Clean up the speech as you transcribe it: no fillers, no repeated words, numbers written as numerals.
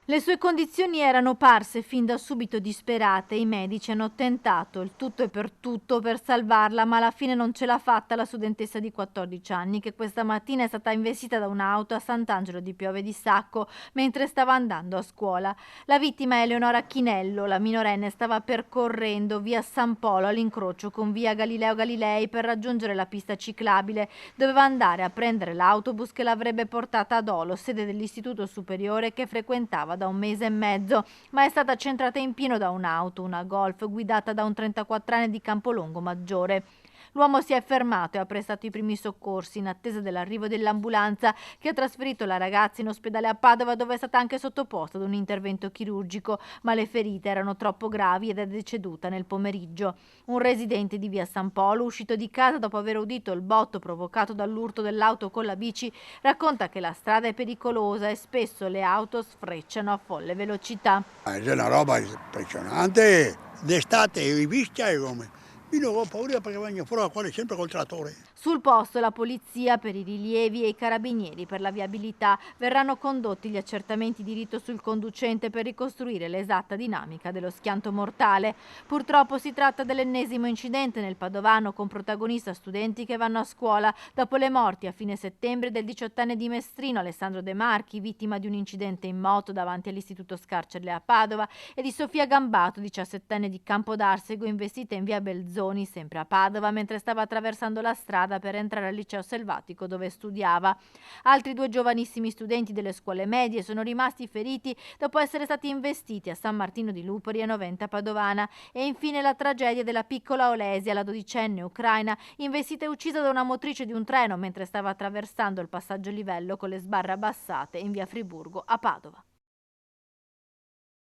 Le sue condizioni erano parse fin da subito disperate. I medici hanno tentato il tutto e per tutto per salvarla, ma alla fine non ce l'ha fatta la studentessa di 14 anni che questa mattina è stata investita da un'auto a Sant'Angelo di Piove di Sacco mentre stava andando a scuola. La vittima è Eleonora Chinello. La minorenne stava percorrendo via San Polo all'incrocio con via Galileo Galilei per raggiungere la pista ciclabile. Doveva andare a prendere l'autobus che l'avrebbe portata ad Olo, sede dell'istituto superiore che frequentava da 1 mese e mezzo, ma è stata centrata in pieno da un'auto, una Golf, guidata da un 34enne di Campolongo Maggiore. L'uomo si è fermato e ha prestato i primi soccorsi in attesa dell'arrivo dell'ambulanza che ha trasferito la ragazza in ospedale a Padova, dove è stata anche sottoposta ad un intervento chirurgico, ma le ferite erano troppo gravi ed è deceduta nel pomeriggio. Un residente di via San Polo, uscito di casa dopo aver udito il botto provocato dall'urto dell'auto con la bici, racconta che la strada è pericolosa e spesso le auto sfrecciano a folle velocità. È una roba impressionante. D'estate hai visto come? Io ho paura perché vengo fuori qua sempre col trattore. Sul posto la polizia per i rilievi e i carabinieri per la viabilità. Verranno condotti gli accertamenti di rito sul conducente per ricostruire l'esatta dinamica dello schianto mortale. Purtroppo si tratta dell'ennesimo incidente nel Padovano con protagonista studenti che vanno a scuola dopo le morti a fine settembre del 18enne di Mestrino Alessandro De Marchi, vittima di un incidente in moto davanti all'istituto Scarcelle a Padova, e di Sofia Gambato, 17enne di Campodarsego, investita in via Belzoni, sempre a Padova, mentre stava attraversando la strada per entrare al liceo selvatico dove studiava. Altri 2 giovanissimi studenti delle scuole medie sono rimasti feriti dopo essere stati investiti a San Martino di Lupoli e Noventa Padovana. E infine la tragedia della piccola Olesia, la 12enne ucraina, investita e uccisa da una motrice di un treno mentre stava attraversando il passaggio a livello con le sbarre abbassate in via Friburgo a Padova.